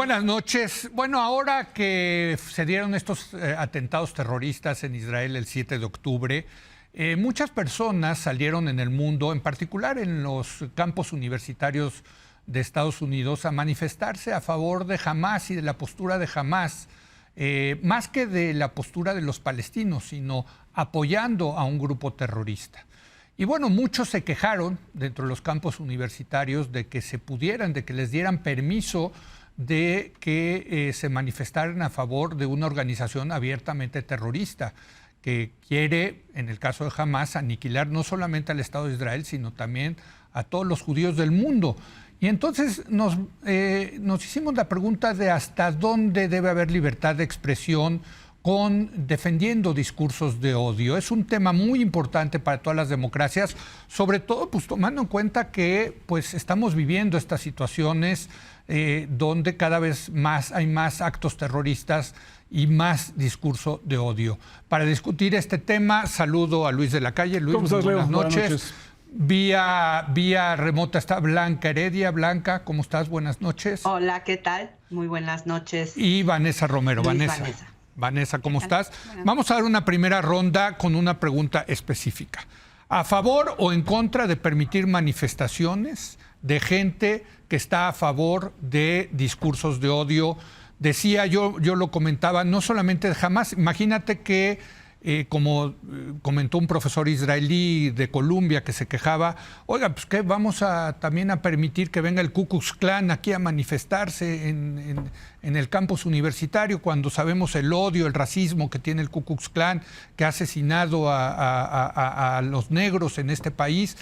buenas noches. Bueno, ahora que se dieron estos atentados terroristas en Israel el 7 de octubre, muchas personas salieron en el mundo, en particular en los campos universitarios de Estados Unidos, a manifestarse a favor de Hamás y de la postura de Hamás, más que de la postura de los palestinos, sino apoyando a un grupo terrorista. Y bueno, muchos se quejaron dentro de los campos universitarios de que de que les dieran permiso de que se manifestaran a favor de una organización abiertamente terrorista que quiere, en el caso de Hamás, aniquilar no solamente al Estado de Israel, sino también a todos los judíos del mundo. Y entonces nos hicimos la pregunta de hasta dónde debe haber libertad de expresión defendiendo discursos de odio. Es un tema muy importante para todas las democracias, sobre todo pues, tomando en cuenta que pues, estamos viviendo estas situaciones donde cada vez más hay más actos terroristas y más discurso de odio. Para discutir este tema, saludo a Luis de la Calle. Luis, buenas noches. Vía remota está Blanca Heredia. Blanca, ¿cómo estás? Buenas noches. Hola, ¿qué tal? Muy buenas noches. Y Vanessa Romero. Vanessa, ¿cómo estás? Vamos a dar una primera ronda con una pregunta específica. ¿A favor o en contra de permitir manifestaciones de gente que está a favor de discursos de odio? Decía yo lo comentaba, no solamente de Hamás. Imagínate que, como comentó un profesor israelí de Columbia que se quejaba, oiga, pues que vamos también a permitir que venga el Ku Klux Klan aquí a manifestarse en el campus universitario, cuando sabemos el odio, el racismo que tiene el Ku Klux Klan, que ha asesinado a los negros en este país.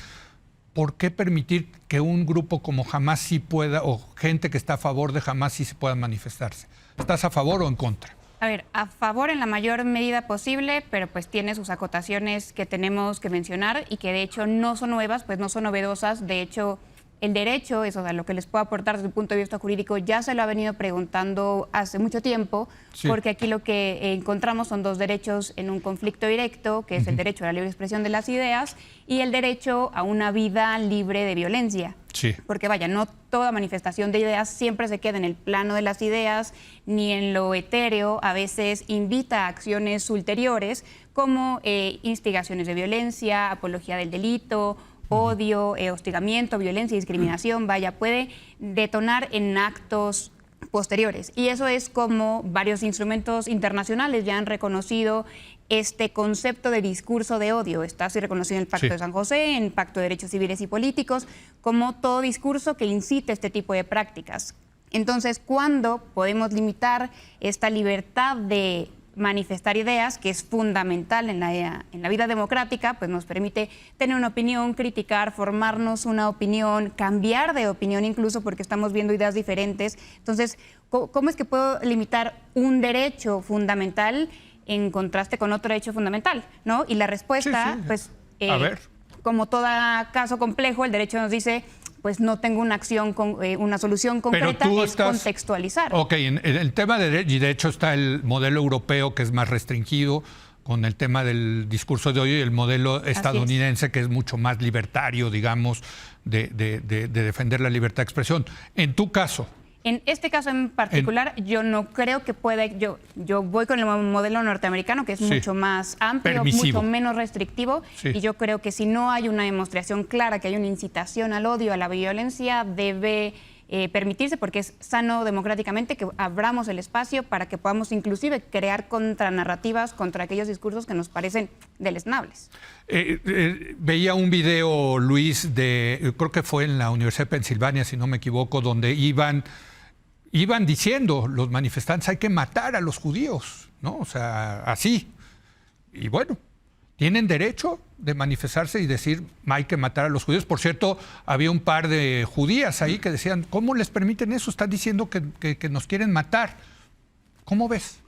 ¿Por qué permitir que un grupo como Hamás sí pueda, o gente que está a favor de Hamás sí se pueda manifestarse? ¿Estás a favor o en contra? A ver, a favor en la mayor medida posible, pero pues tiene sus acotaciones que tenemos que mencionar y que de hecho no son nuevas, pues no son novedosas. De hecho, el derecho, eso de lo que les puedo aportar desde el punto de vista jurídico, ya se lo ha venido preguntando hace mucho tiempo, sí. Porque aquí lo que encontramos son dos derechos en un conflicto directo, que es el derecho a la libre expresión de las ideas y el derecho a una vida libre de violencia. Sí. Porque vaya, no toda manifestación de ideas siempre se queda en el plano de las ideas ni en lo etéreo, a veces invita a acciones ulteriores como instigaciones de violencia, apología del delito, odio, hostigamiento, violencia, discriminación, vaya, puede detonar en actos posteriores. Y eso es como varios instrumentos internacionales ya han reconocido este concepto de discurso de odio. Está así reconocido en el Pacto de San José, en el Pacto de Derechos Civiles y Políticos, como todo discurso que incite este tipo de prácticas. Entonces, ¿cuándo podemos limitar esta libertad de manifestar ideas, que es fundamental en la vida democrática? Pues nos permite tener una opinión, criticar, formarnos una opinión, cambiar de opinión incluso porque estamos viendo ideas diferentes. Entonces, ¿cómo es que puedo limitar un derecho fundamental en contraste con otro derecho fundamental, ¿no? Y la respuesta, pues, a ver, como todo caso complejo, el derecho nos dice, pues no tengo una acción, una solución concreta, es contextualizar. Ok, en el tema y de hecho está el modelo europeo que es más restringido con el tema del discurso de odio y el modelo estadounidense que es mucho más libertario, digamos, de defender la libertad de expresión. En tu caso... En este caso en particular, yo no creo que pueda... Yo voy con el modelo norteamericano, que es mucho más amplio, permisivo, mucho menos restrictivo, y yo creo que si no hay una demostración clara que hay una incitación al odio, a la violencia, debe permitirse, porque es sano democráticamente que abramos el espacio para que podamos inclusive crear contranarrativas contra aquellos discursos que nos parecen deleznables. Veía un video, Luis, creo que fue en la Universidad de Pensilvania, si no me equivoco, donde iban diciendo los manifestantes, hay que matar a los judíos, ¿no? O sea, así. Y bueno, tienen derecho de manifestarse y decir, hay que matar a los judíos. Por cierto, había un par de judías ahí que decían, ¿cómo les permiten eso? Están diciendo que nos quieren matar. ¿Cómo ves?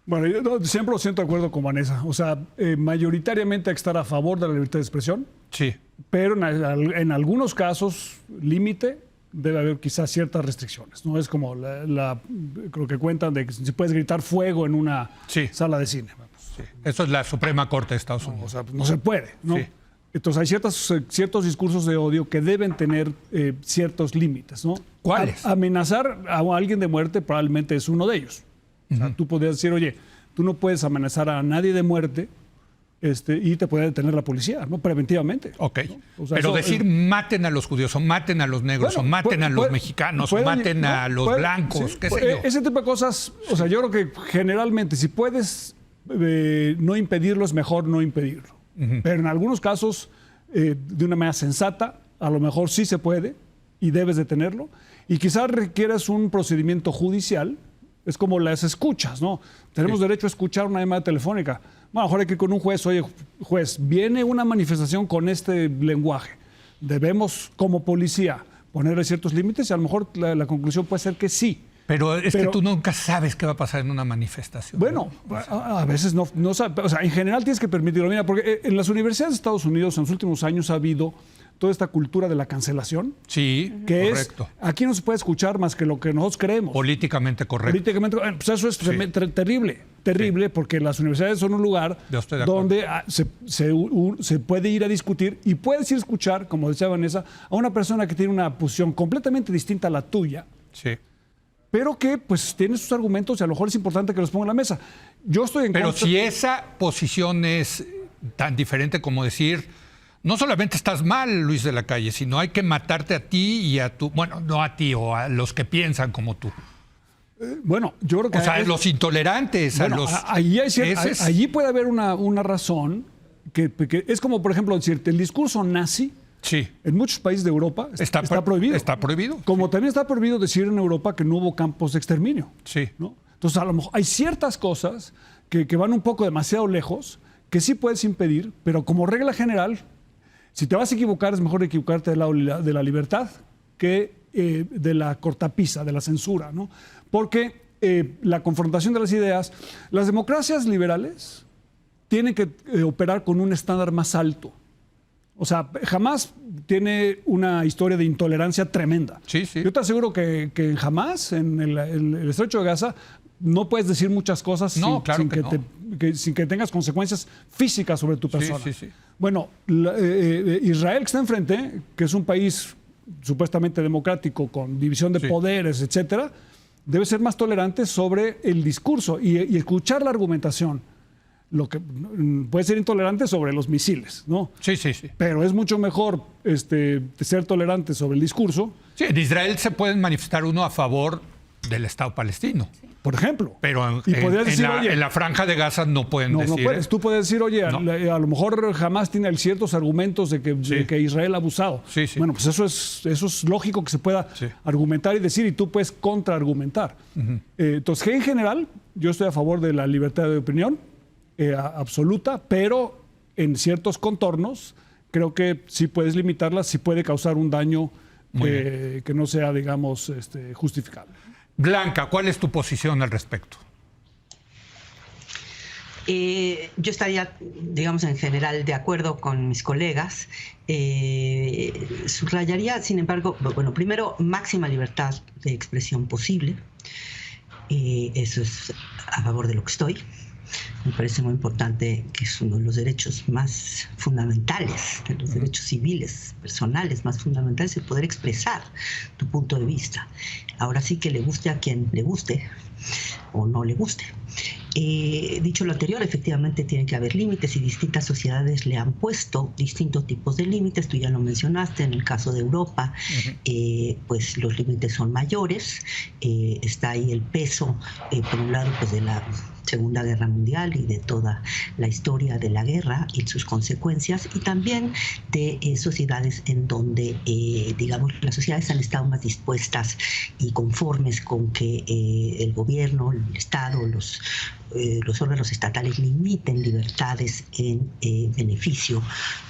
Bueno, yo 100% de acuerdo con Vanessa. O sea, mayoritariamente hay que estar a favor de la libertad de expresión. Sí. Pero en algunos casos, límite, debe haber quizás ciertas restricciones. No es como creo que cuentan de que si puedes gritar fuego en una sala de cine. Sí. Eso es la Suprema Corte de Estados Unidos. O sea, no se puede, ¿no? Sí. Entonces hay ciertos discursos de odio que deben tener ciertos límites, ¿no? ¿Cuáles? Amenazar a alguien de muerte probablemente es uno de ellos. O sea, tú podrías decir, oye, tú no puedes amenazar a nadie de muerte y te puede detener la policía, ¿no? Preventivamente. Ok. ¿no? O sea, pero decir maten a los judíos, o maten a los negros, o maten a los mexicanos, o maten a los blancos, sí, qué sé yo. Ese tipo de cosas, o sea, yo creo que generalmente si puedes no impedirlo, es mejor no impedirlo. Pero en algunos casos, de una manera sensata, a lo mejor sí se puede y debes detenerlo. Y quizás requieras un procedimiento judicial. Es como las escuchas, ¿no? Tenemos derecho a escuchar una llamada telefónica. Bueno, a lo mejor hay que ir con un juez. Oye, juez, viene una manifestación con este lenguaje. Debemos, como policía, ponerle ciertos límites y a lo mejor la conclusión puede ser que sí. Pero es que tú nunca sabes qué va a pasar en una manifestación. Bueno, a veces no sabes. O sea, en general tienes que permitirlo. Mira, porque en las universidades de Estados Unidos en los últimos años ha habido toda esta cultura de la cancelación. Sí, que correcto. Aquí no se puede escuchar más que lo que nosotros creemos. Políticamente correcto. Políticamente, pues eso es terrible, porque las universidades son un lugar donde se puede ir a discutir y puedes ir a escuchar, como decía Vanessa, a una persona que tiene una posición completamente distinta a la tuya. Sí. Pero que pues tiene sus argumentos y a lo mejor es importante que los ponga en la mesa. Yo estoy en Pero contra. si esa posición es tan diferente como decir, no solamente estás mal, Luis de la Calle, sino hay que matarte a ti y a tu, bueno, no a ti o a los que piensan como tú. Bueno, yo creo que... O sea, los intolerantes, bueno, a los... allí puede haber una razón que es como, por ejemplo, decirte, el discurso nazi. Sí. En muchos países de Europa está prohibido. Está prohibido. Como también está prohibido decir en Europa que no hubo campos de exterminio. Sí. ¿no? Entonces, a lo mejor hay ciertas cosas que van un poco demasiado lejos que sí puedes impedir, pero como regla general, si te vas a equivocar, es mejor equivocarte del lado de la libertad que de la cortapisa, de la censura, ¿no? Porque la confrontación de las ideas, las democracias liberales tienen que operar con un estándar más alto. O sea, jamás tiene una historia de intolerancia tremenda. Sí, sí. Yo te aseguro que jamás en el Estrecho de Gaza no puedes decir muchas cosas sin que tengas consecuencias físicas sobre tu persona. Sí. Bueno, Israel que está enfrente, que es un país supuestamente democrático, con división de poderes, etcétera, debe ser más tolerante sobre el discurso y escuchar la argumentación. Lo que puede ser intolerante sobre los misiles, ¿no? Sí. Pero es mucho mejor ser tolerante sobre el discurso. Sí, en Israel se puede manifestar uno a favor del Estado palestino. Por ejemplo. Pero en la franja de Gaza no pueden decir... No puedes. Tú puedes decir, oye, a lo mejor jamás tiene ciertos argumentos de que Israel ha abusado. Sí. Bueno, pues eso es lógico que se pueda argumentar y decir, y tú puedes contraargumentar. Entonces, en general, yo estoy a favor de la libertad de opinión, absoluta, pero en ciertos contornos creo que sí puedes limitarla, sí puede causar un daño que no sea, digamos, justificable. Blanca, ¿cuál es tu posición al respecto? Yo estaría, digamos, en general de acuerdo con mis colegas. Subrayaría, sin embargo, bueno, primero, máxima libertad de expresión posible. Eso es a favor de lo que estoy. Me parece muy importante, que es uno de los derechos más fundamentales, de los derechos civiles, personales más fundamentales, el poder expresar tu punto de vista. Ahora sí que le guste a quien le guste o no le guste. Dicho lo anterior, efectivamente tiene que haber límites y distintas sociedades le han puesto distintos tipos de límites. Tú ya lo mencionaste, en el caso de Europa, pues los límites son mayores. Está ahí el peso, por un lado, pues de la Segunda Guerra Mundial y de toda la historia de la guerra y sus consecuencias, y también de sociedades en donde, digamos, las sociedades han estado más dispuestas y conformes con que el gobierno, el Estado, los órganos estatales limiten libertades en beneficio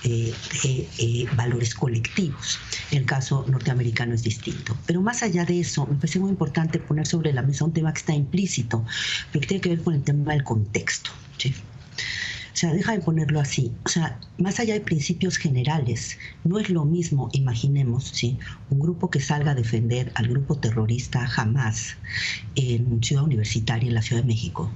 de valores colectivos. El caso norteamericano es distinto. Pero más allá de eso, me parece muy importante poner sobre la mesa un tema que está implícito, pero que tiene que ver con el tema del contexto, ¿sí? O sea, deja de ponerlo así. O sea, más allá de principios generales, no es lo mismo, imaginemos, ¿sí?, un grupo que salga a defender al grupo terrorista Hamas en Ciudad Universitaria, en la Ciudad de México,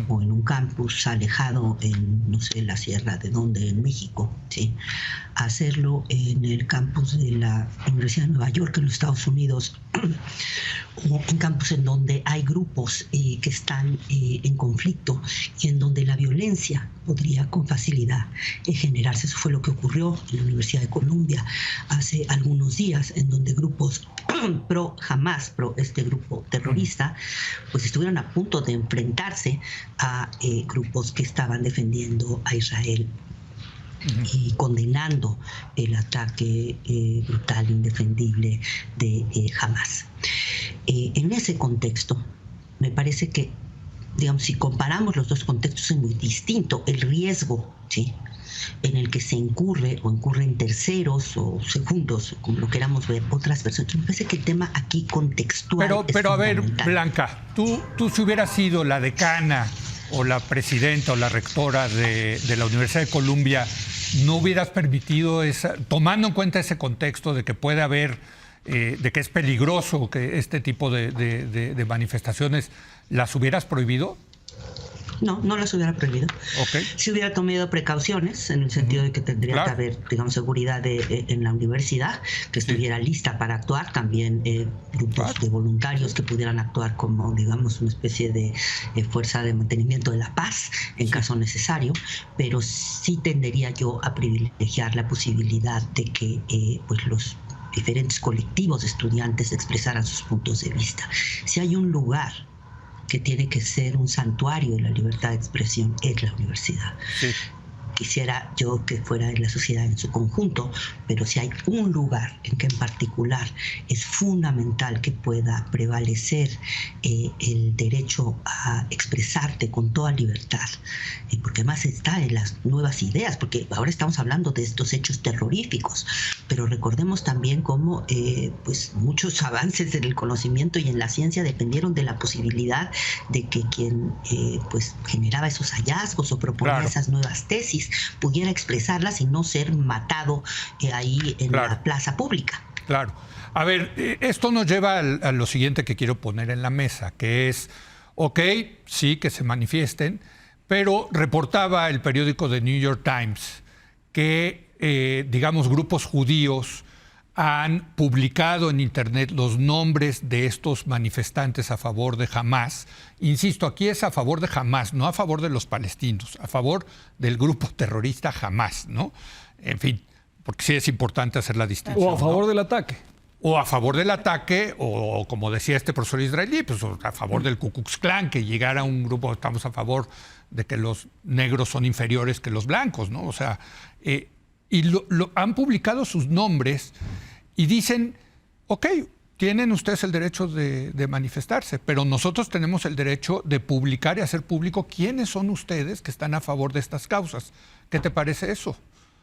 o en un campus alejado en, no sé, la sierra de donde, en México, ¿sí? A hacerlo en el campus de la Universidad de Nueva York, en los Estados Unidos, o en campus en donde hay grupos que están en conflicto y en donde la violencia podría con facilidad generarse. Eso fue lo que ocurrió en la Universidad de Columbia hace algunos días, en donde grupos pro Hamas, pro este grupo terrorista, pues estuvieron a punto de enfrentarse a grupos que estaban defendiendo a Israel y condenando el ataque brutal, indefendible de Hamas. En ese contexto, me parece que, digamos, si comparamos los dos contextos, es muy distinto el riesgo, ¿sí?, en el que se incurre o incurren terceros o segundos, como lo queramos ver, otras personas. Me parece que el tema aquí contextual pero a ver, fundamental. Blanca, tú si hubieras sido la decana o la presidenta o la rectora de la Universidad de Columbia, ¿no hubieras permitido tomando en cuenta ese contexto de que puede haber, de que es peligroso que este tipo de manifestaciones, las hubieras prohibido? No, no las hubiera prohibido. Okay. Si hubiera tomado precauciones, en el sentido de que tendría que haber, digamos, seguridad en la universidad, que estuviera lista para actuar, también grupos de voluntarios que pudieran actuar como, digamos, una especie de fuerza de mantenimiento de la paz en caso necesario, pero sí tendería yo a privilegiar la posibilidad de que pues los diferentes colectivos de estudiantes expresaran sus puntos de vista. Si hay un lugar que tiene que ser un santuario de la libertad de expresión, es la universidad. Sí. Quisiera yo que fuera en la sociedad en su conjunto, pero si hay un lugar en que en particular es fundamental que pueda prevalecer el derecho a expresarte con toda libertad, porque además está en las nuevas ideas, porque ahora estamos hablando de estos hechos terroríficos, pero recordemos también cómo pues muchos avances en el conocimiento y en la ciencia dependieron de la posibilidad de que quien pues generaba esos hallazgos o proponía esas nuevas tesis pudiera expresarlas y no ser matado ahí en la plaza pública. Claro. A ver, esto nos lleva a lo siguiente que quiero poner en la mesa, que es, ok, sí, que se manifiesten, pero reportaba el periódico The New York Times que, digamos, grupos judíos han publicado en Internet los nombres de estos manifestantes a favor de Hamas. Insisto, aquí es a favor de Hamas, no a favor de los palestinos, a favor del grupo terrorista Hamas, ¿no? En fin, porque sí es importante hacer la distinción. O a favor del ataque. O a favor del ataque, o como decía este profesor israelí, pues a favor del Ku Klux Klan, que llegara un grupo, estamos a favor de que los negros son inferiores que los blancos, ¿no? O sea, y han publicado sus nombres y dicen, ok, tienen ustedes el derecho de manifestarse, pero nosotros tenemos el derecho de publicar y hacer público quiénes son ustedes que están a favor de estas causas. ¿Qué te parece eso?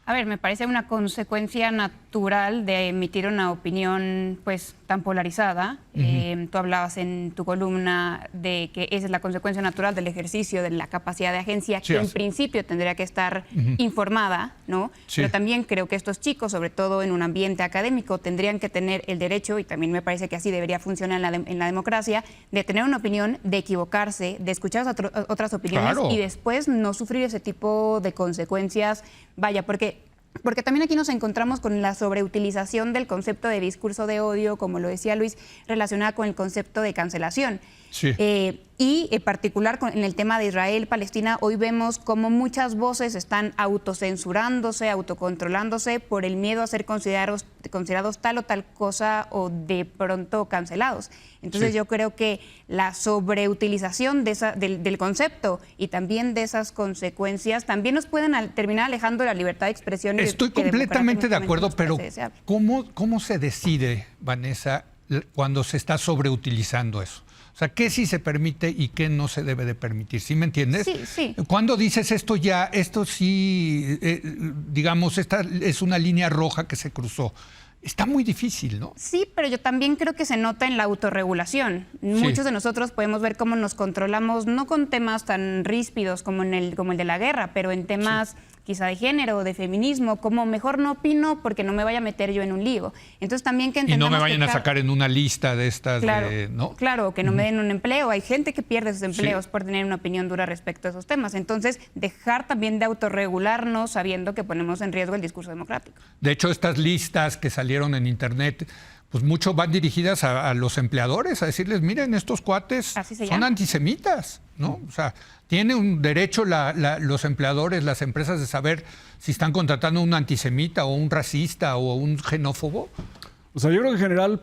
A ver, me parece una consecuencia natural de emitir una opinión pues tan polarizada. Tú hablabas en tu columna de que esa es la consecuencia natural del ejercicio de la capacidad de agencia, que en principio tendría que estar informada, ¿no? Sí. Pero también creo que estos chicos, sobre todo en un ambiente académico, tendrían que tener el derecho, y también me parece que así debería funcionar en la democracia, de tener una opinión, de equivocarse, de escuchar otras opiniones y después no sufrir ese tipo de consecuencias. Vaya, porque también aquí nos encontramos con la sobreutilización del concepto de discurso de odio, como lo decía Luis, relacionada con el concepto de cancelación. Sí. Y en particular en el tema de Israel-Palestina, hoy vemos cómo muchas voces están autocensurándose, autocontrolándose por el miedo a ser considerados tal o tal cosa o de pronto cancelados. Entonces yo creo que la sobreutilización del concepto y también de esas consecuencias también nos pueden terminar alejando de la libertad de expresión. Estoy completamente de acuerdo, pero ¿cómo se decide, Vanessa, cuando se está sobreutilizando eso? O sea, ¿qué sí se permite y qué no se debe de permitir? ¿Sí me entiendes? Sí, sí. Cuando dices esto sí, digamos, esta es una línea roja que se cruzó. Está muy difícil, ¿no? Sí, pero yo también creo que se nota en la autorregulación. Sí. Muchos de nosotros podemos ver cómo nos controlamos, no con temas tan ríspidos como el de la guerra, pero en temas quizá de género, de feminismo, como mejor no opino porque no me vaya a meter yo en un lío. Entonces también que Y entendamos no me vayan que a sacar en una lista de estas, claro, ¿no? claro, que no me den un empleo. Hay gente que pierde sus empleos por tener una opinión dura respecto a esos temas. Entonces, dejar también de autorregularnos sabiendo que ponemos en riesgo el discurso democrático. De hecho, estas listas que salieron en internet, pues mucho van dirigidas a los empleadores, a decirles, miren, estos cuates son antisemitas, ¿no? O sea, tiene un derecho los empleadores, las empresas, de saber si están contratando a un antisemita o un racista o un xenófobo. O sea, yo creo que en general,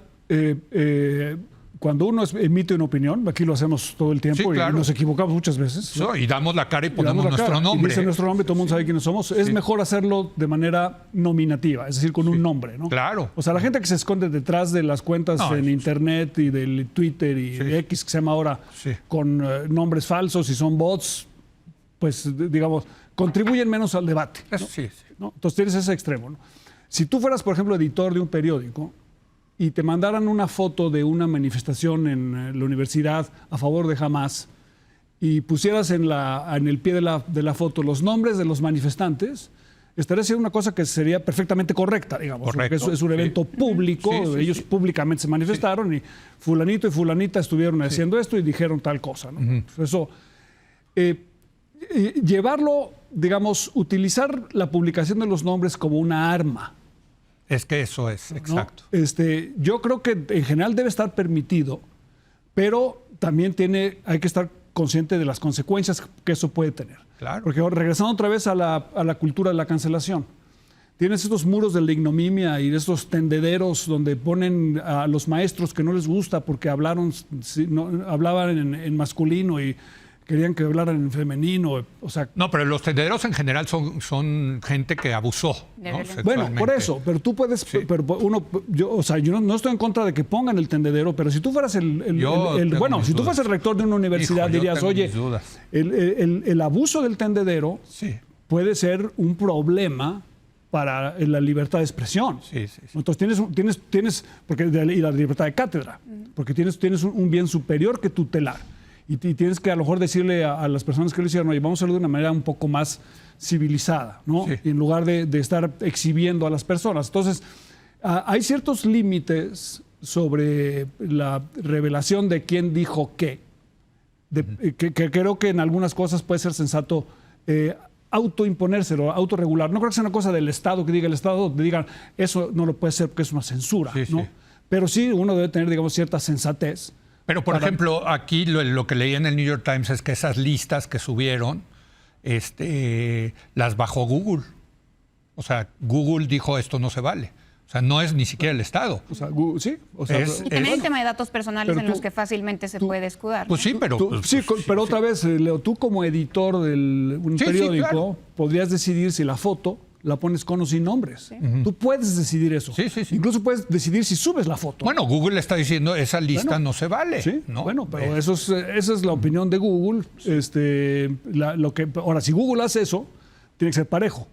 cuando uno emite una opinión, aquí lo hacemos todo el tiempo, sí, claro, y nos equivocamos muchas veces, ¿no? Y damos la cara y ponemos nuestro nombre. Y dice nuestro nombre, todo el mundo sabe quiénes somos. Es mejor hacerlo de manera nominativa, es decir, con un nombre, ¿no? Claro. O sea, la gente que se esconde detrás de las cuentas en Internet y del Twitter y de X, que se llama ahora, con nombres falsos y son bots, pues, digamos, contribuyen menos al debate, ¿no? ¿No? Entonces tienes ese extremo, ¿no? Si tú fueras, por ejemplo, editor de un periódico y te mandaran una foto de una manifestación en la universidad a favor de Hamás y pusieras en el pie de la foto los nombres de los manifestantes, estaría siendo una cosa que sería perfectamente correcta, digamos. Correcto. Porque es un evento público, ellos públicamente se manifestaron y fulanito y fulanita estuvieron haciendo esto y dijeron tal cosa, ¿no? Eso, llevarlo, digamos, utilizar la publicación de los nombres como una arma. Es que eso es, exacto. ¿No? Yo creo que en general debe estar permitido, pero también hay que estar consciente de las consecuencias que eso puede tener. Claro. Porque regresando otra vez a la cultura de la cancelación, tienes estos muros de la ignominia y de estos tendederos donde ponen a los maestros que no les gusta porque hablaban en masculino y querían que hablaran en femenino, o sea... No, pero los tendederos en general son gente que abusó, ¿no? Bueno, por eso, pero tú puedes... Pero yo no estoy en contra de que pongan el tendedero, pero si tú fueras si tú fueras el rector de una universidad, dirías, oye, el abuso del tendedero puede ser un problema para la libertad de expresión. Entonces tienes y la libertad de cátedra, porque tienes un bien superior que tutelar. Y tienes que a lo mejor decirle a las personas que lo hicieron, oye, vamos a hacerlo de una manera un poco más civilizada, ¿no? Y en lugar de estar exhibiendo a las personas. Entonces, hay ciertos límites sobre la revelación de quién dijo qué. Que creo que en algunas cosas puede ser sensato autoimponérselo, autorregular. No creo que sea una cosa del Estado, que diga el Estado, te digan, eso no lo puede ser porque es una censura, ¿no? Pero sí, uno debe tener, digamos, cierta sensatez. Pero, por ejemplo, aquí lo que leí en el New York Times es que esas listas que subieron las bajó Google. O sea, Google dijo esto no se vale. O sea, no es ni siquiera el Estado. O sea, sí. O sea, y también el tema de datos personales en los que fácilmente se puede escudar. Pues sí, pero... pero otra vez, Leo, tú como editor de un periódico podrías decidir si la foto la pones con o sin nombres. Tú puedes decidir eso. Incluso puedes decidir si subes la foto. Bueno, Google está diciendo esa lista no se vale. ¿No? Bueno, pero esa es la opinión de Google. Ahora, si Google hace eso, tiene que ser parejo.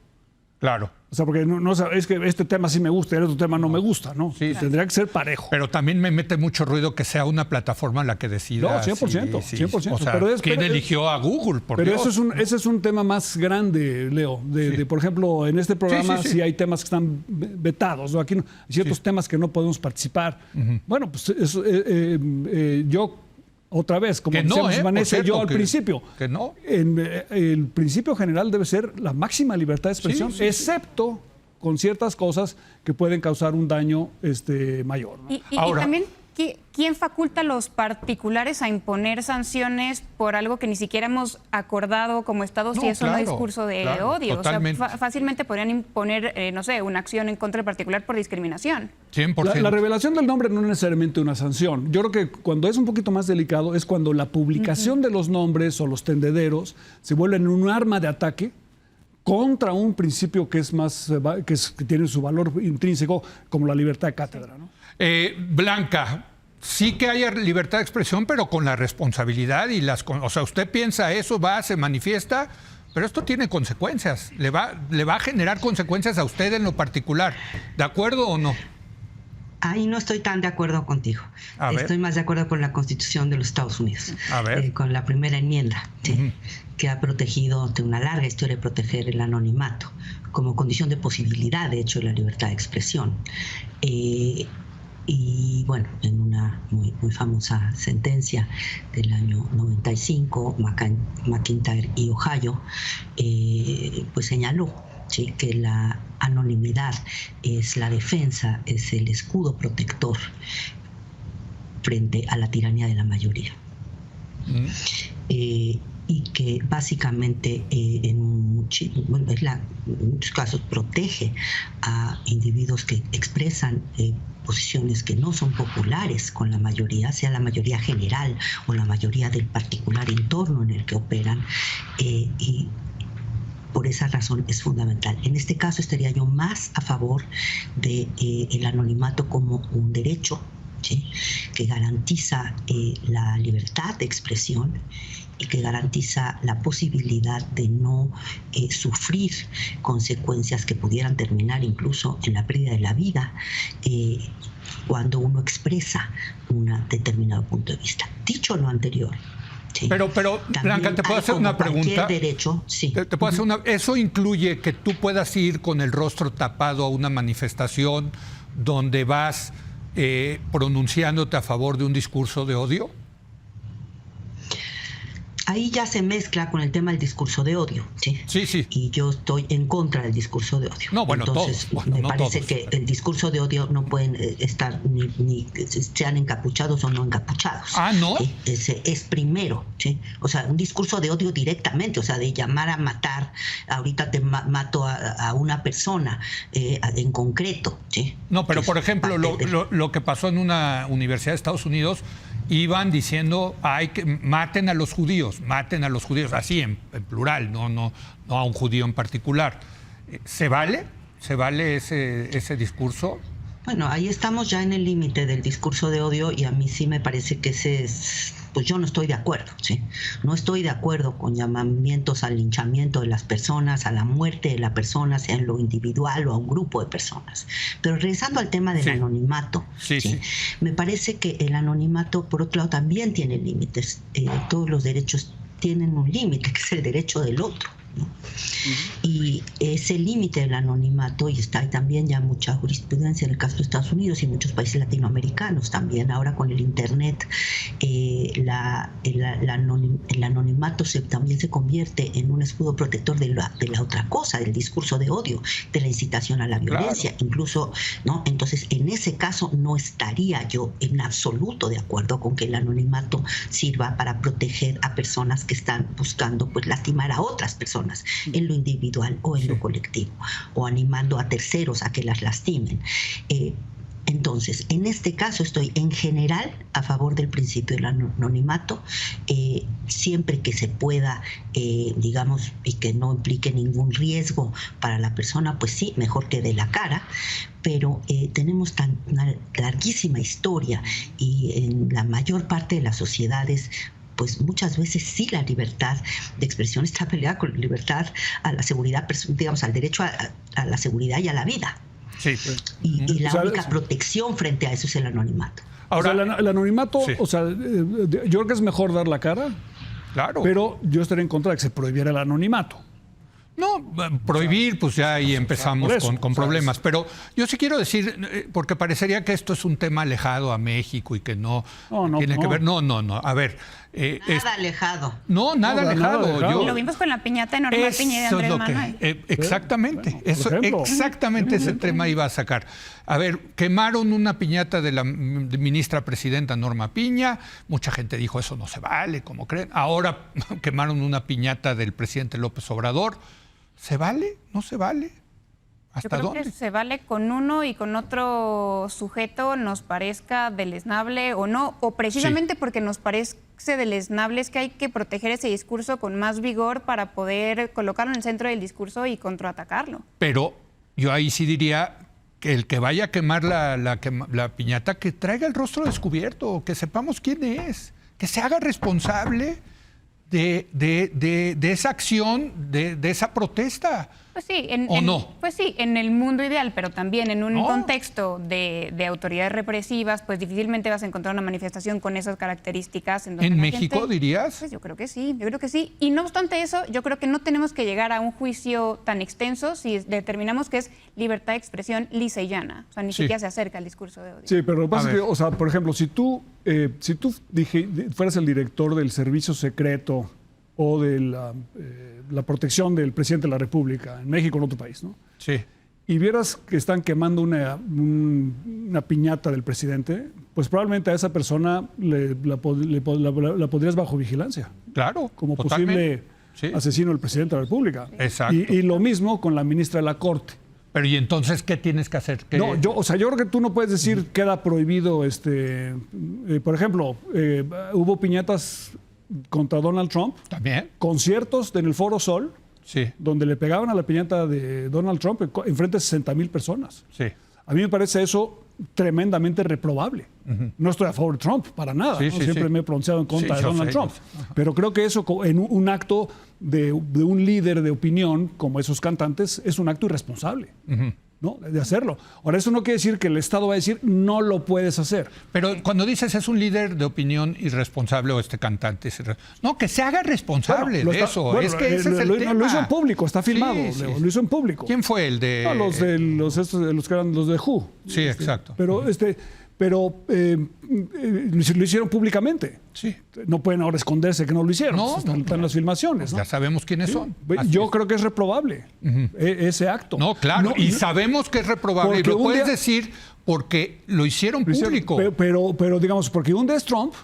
Claro. O sea, porque es que este tema sí me gusta y el otro tema no me gusta, ¿no? Tendría que ser parejo. Pero también me mete mucho ruido que sea una plataforma la que decida. No, 100%. 100%. O sea, ¿quién eligió a Google? Pero ese es un tema más grande, Leo. Por ejemplo, en este programa sí hay temas que están vetados, ¿no? Aquí hay ciertos temas que no podemos participar. Bueno, pues yo... Otra vez, como decíamos Vanessa y yo al principio, que no. El principio general debe ser la máxima libertad de expresión, excepto con ciertas cosas que pueden causar un daño mayor, ¿no? Y también, ¿quién faculta a los particulares a imponer sanciones por algo que ni siquiera hemos acordado como Estado si es un discurso de odio? Totalmente. O sea, fácilmente podrían imponer, una acción en contra del particular por discriminación. 100%. La revelación del nombre no es necesariamente una sanción. Yo creo que cuando es un poquito más delicado es cuando la publicación de los nombres o los tendederos se vuelven un arma de ataque contra un principio que es más que tiene su valor intrínseco, como la libertad de cátedra, ¿no? Blanca, sí que haya libertad de expresión, pero con la responsabilidad y o sea, usted piensa eso, se manifiesta, pero esto tiene consecuencias. Le va a generar consecuencias a usted en lo particular. ¿De acuerdo o no? Ahí no estoy tan de acuerdo contigo. Estoy más de acuerdo con la Constitución de los Estados Unidos, con la primera enmienda, ¿sí? Que ha protegido, de una larga historia de proteger el anonimato como condición de posibilidad, de hecho, de la libertad de expresión. Y bueno, en una muy famosa sentencia del año 95, McIntyre y Ohio, pues señaló, ¿sí?, que la anonimidad es la defensa, es el escudo protector frente a la tiranía de la mayoría. Y que básicamente en muchos casos protege a individuos que expresan posiciones que no son populares con la mayoría, sea la mayoría general o la mayoría del particular entorno en el que operan, y por esa razón es fundamental. En este caso estaría yo más a favor de el anonimato como un derecho, ¿sí?, que garantiza la libertad de expresión y que garantiza la posibilidad de no sufrir consecuencias que pudieran terminar incluso en la pérdida de la vida cuando uno expresa un determinado punto de vista. Dicho lo anterior, sí, pero Blanca, ¿te puedo hacer una pregunta? Derecho, sí. ¿Te puedo hacer una? ¿Eso incluye que tú puedas ir con el rostro tapado a una manifestación donde vas pronunciándote a favor de un discurso de odio? Ahí ya se mezcla con el tema del discurso de odio, ¿sí? Sí. Y yo estoy en contra del discurso de odio. No, bueno, entonces, todos. Me parece que el discurso de odio no pueden estar ni sean encapuchados o no encapuchados. Ah, ¿no? Ese es primero, ¿sí? O sea, un discurso de odio directamente, o sea, de llamar a matar, ahorita te mato a una persona en concreto, ¿sí? No, pero por ejemplo, lo que pasó en una universidad de Estados Unidos, iban diciendo, maten a los judíos, así en plural, no a un judío en particular. ¿Se vale? ¿Se vale ese discurso? Bueno, ahí estamos ya en el límite del discurso de odio y a mí sí me parece que pues yo no estoy de acuerdo, ¿sí? No estoy de acuerdo con llamamientos al linchamiento de las personas, a la muerte de la persona, sea en lo individual o a un grupo de personas. Pero regresando al tema del anonimato, ¿sí? Me parece que el anonimato, por otro lado, también tiene límites. Todos los derechos tienen un límite, que es el derecho del otro, ¿no? Y ese límite del anonimato, y está ahí también ya mucha jurisprudencia en el caso de Estados Unidos y muchos países latinoamericanos también, ahora con el internet, el anonimato también se convierte en un escudo protector de la otra cosa, del discurso de odio, de la incitación a la violencia, claro. Incluso, ¿no? Entonces, en ese caso no estaría yo en absoluto de acuerdo con que el anonimato sirva para proteger a personas que están buscando, pues, lastimar a otras personas en lo individual o en lo colectivo, o animando a terceros a que las lastimen. Entonces, en este caso estoy en general a favor del principio del anonimato, siempre que se pueda, digamos, y que no implique ningún riesgo para la persona, pues sí, mejor que dé la cara, pero tenemos una larguísima historia y en la mayor parte de las sociedades, pues muchas veces sí la libertad de expresión está peleada con la libertad a la seguridad, digamos, al derecho a la seguridad y a la vida. Sí. Y la única protección frente a eso es el anonimato. Ahora, o sea, el anonimato, sí. O sea, yo creo que es mejor dar la cara, claro, pero yo estaría en contra de que se prohibiera el anonimato. No, prohibir, pues ya ahí empezamos con problemas. Pero yo sí quiero decir, porque parecería que esto es un tema alejado a México y que no tiene que ver. No. A ver. Nada alejado. Nada alejado. Lo vimos con la piñata de Norma Piña y de Andrés Manuel. Exactamente. Bueno, exactamente ese tema iba a sacar. A ver, quemaron una piñata de la ministra presidenta Norma Piña. Mucha gente dijo, eso no se vale, como creen. Ahora quemaron una piñata del presidente López Obrador. ¿Se vale? ¿No se vale? ¿Hasta dónde? Que se vale con uno y con otro sujeto, nos parezca deleznable o no, o precisamente porque nos parece deleznable es que hay que proteger ese discurso con más vigor para poder colocarlo en el centro del discurso y contraatacarlo. Pero yo ahí sí diría que el que vaya a quemar la piñata, que traiga el rostro descubierto, que sepamos quién es, que se haga responsable de esa acción, de esa protesta. Pues sí, ¿O no? Pues sí, en el mundo ideal, pero también en un No. contexto de autoridades represivas, pues difícilmente vas a encontrar una manifestación con esas características. ¿En ¿En México, dirías? Pues yo creo que sí, yo creo que sí. Y no obstante eso, yo creo que no tenemos que llegar a un juicio tan extenso si determinamos que es libertad de expresión lisa y llana. O sea, ni Sí. siquiera se acerca al discurso de odio. Sí, pero lo que pasa A es que, ver. o sea, por ejemplo, si tú fueras el director del servicio secreto o de la protección del presidente de la República en México o en otro país, ¿no? Sí. Y vieras que están quemando una piñata del presidente, pues probablemente a esa persona la podrías bajo vigilancia, Claro. como totalmente. posible Sí. asesino del presidente de la República. Exacto. Y lo mismo con la ministra de la Corte. Pero ¿y entonces qué tienes que hacer? ¿Qué- No, yo creo que tú no puedes decir queda prohibido, por ejemplo, hubo piñatas contra Donald Trump, ¿También? conciertos en el Foro Sol, Sí, donde le pegaban a la piñata de Donald Trump enfrente de 60,000 personas. sí. A mí me parece eso tremendamente reprobable. No estoy a favor de Trump, para nada. Sí, ¿no? sí, Siempre sí. me he pronunciado en contra Sí, de yo Donald sé, Trump. yo sé. Pero creo que eso, en un acto de un líder de opinión, como esos cantantes, es un acto irresponsable, ¿no? De hacerlo. Ahora, eso no quiere decir que el Estado va a decir, no lo puedes hacer. Pero cuando dices es un líder de opinión irresponsable o este cantante, no, que se haga responsable Bueno, de eso. bueno, es que ese es el tema. lo hizo en público, está filmado. Sí, sí. Lo hizo en público. ¿Quién fue el de...? No, los que eran los de Who. Sí, exacto. Pero lo hicieron públicamente. Sí. No pueden ahora esconderse que no lo hicieron. No, Están las filmaciones, ¿no? Ya sabemos quiénes son. Así Yo es. creo que es reprobable ese acto. No, claro, y no- sabemos que es reprobable. Y Porque lo un puedes día- decir porque lo hicieron lo hicieron, público. pero digamos, porque un día es Trump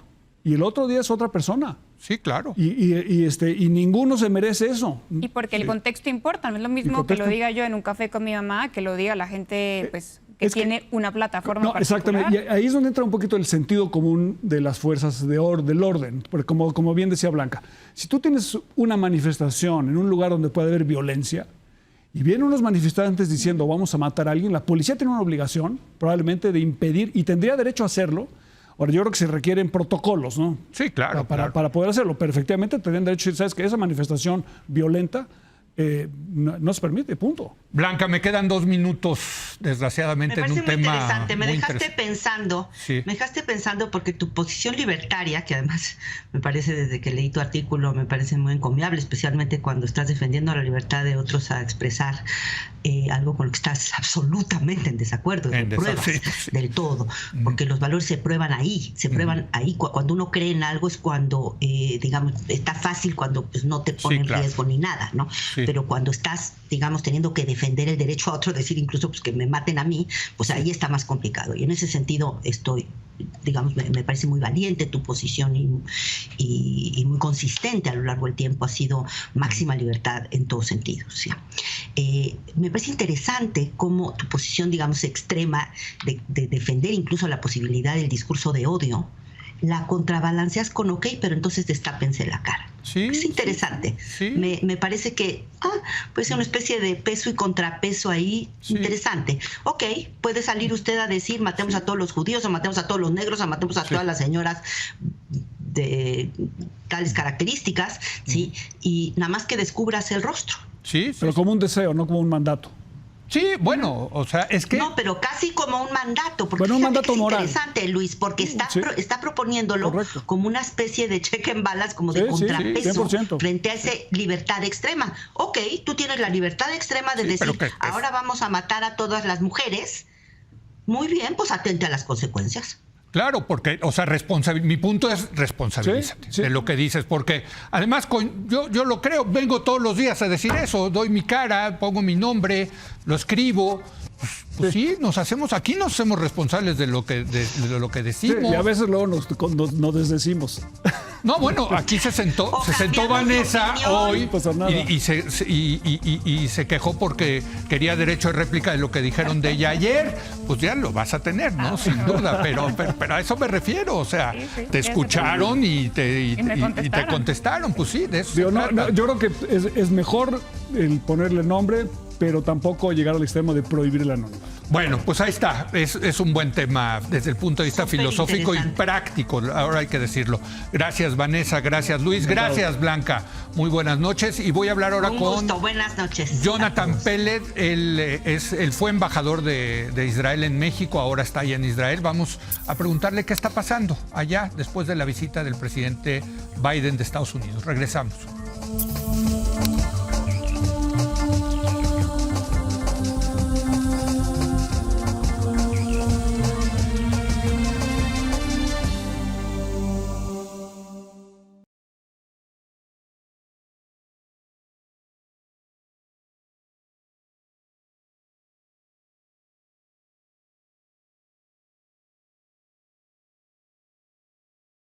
y el otro día es otra persona. Sí, claro. Y ninguno se merece eso. Y porque el contexto importa, no es lo mismo que contexto- lo diga yo en un café con mi mamá, que lo diga la gente pues, que es que- tiene una plataforma No, particular. exactamente. Y ahí es donde entra un poquito el sentido común de las fuerzas del orden. Porque como bien decía Blanca, si tú tienes una manifestación en un lugar donde puede haber violencia y vienen unos manifestantes diciendo vamos a matar a alguien, la policía tiene una obligación probablemente de impedir, y tendría derecho a hacerlo. Ahora, yo creo que se requieren protocolos, ¿no? Sí, claro. claro. Para poder hacerlo, pero efectivamente tendrían derecho, sabes que esa manifestación violenta no se permite, punto. Blanca, me quedan 2 minutos, desgraciadamente, Me en parece un muy tema interesante. Me muy dejaste interesante. pensando, Sí. me dejaste pensando porque tu posición libertaria, que además me parece desde que leí tu artículo, me parece muy encomiable, especialmente cuando estás defendiendo la libertad de otros a expresar algo con lo que estás absolutamente en desacuerdo, En lo pruebas desacuerdo, sí. del todo, porque los valores se prueban ahí, ahí. Cuando uno cree en algo es cuando, digamos, está fácil cuando pues, no te pone Sí, en claro. riesgo ni nada, ¿no? Sí. Pero cuando estás, digamos, teniendo que defender el derecho a otro, decir incluso pues, que me maten a mí, pues ahí está más complicado. Y en ese sentido digamos, me parece muy valiente tu posición y muy consistente a lo largo del tiempo. Ha sido máxima libertad en todos sentidos. ¿Sí? Me parece interesante cómo tu posición, digamos, extrema de defender incluso la posibilidad del discurso de odio, la contrabalanceas con ok, pero entonces destápense la cara. Sí, Es interesante. sí. Me parece que puede ser una especie de peso y contrapeso ahí Sí. interesante. Ok, puede salir usted a decir matemos a todos los judíos, o matemos a todos los negros, o matemos a Sí. todas las señoras de tales características, ¿sí? Y nada más que descubras el rostro. Sí, sí, Pero como un deseo, no como un mandato. sí, bueno, o sea, es que... No, pero casi como un mandato, porque Bueno, un fíjate mandato que es moral. interesante, Luis, porque está, Sí. está proponiéndolo Correcto. como una especie de cheque en balas, como de Sí, sí, sí, contrapeso 100%. frente a esa libertad extrema. Ok, tú tienes la libertad extrema de Sí, pero decir, que- ahora vamos a matar a todas las mujeres. Muy bien, pues atente a las consecuencias. Claro, porque, o sea, mi punto es responsabilízate Sí, sí. de lo que dices, porque además yo lo creo, vengo todos los días a decir eso, doy mi cara, pongo mi nombre, lo escribo. Pues sí, nos hacemos responsables de lo que Sí, decimos. y a veces luego nos desdecimos. No, bueno, aquí se sentó O Vanessa cambiamos de opinión. hoy No pasa nada. y se quejó porque quería derecho de réplica de lo que dijeron de ella ayer. Pues ya lo vas a tener, ¿no? Sin duda, pero a eso me refiero. O sea, Sí, sí, te ya escucharon y me te contestaron. Pues sí, de eso Digo, se no, trata. yo creo que es mejor el ponerle nombre, pero tampoco llegar al extremo de prohibir el anonimato. Bueno, pues ahí está. Es un buen tema desde el punto de vista filosófico y práctico, ahora hay que decirlo. Gracias, Vanessa. Gracias, Luis. Gracias, Blanca. Muy buenas noches. Y voy a hablar ahora con Buenas noches. Jonathan Peled. Él fue embajador de Israel en México, ahora está allá en Israel. Vamos a preguntarle qué está pasando allá después de la visita del presidente Biden de Estados Unidos. Regresamos.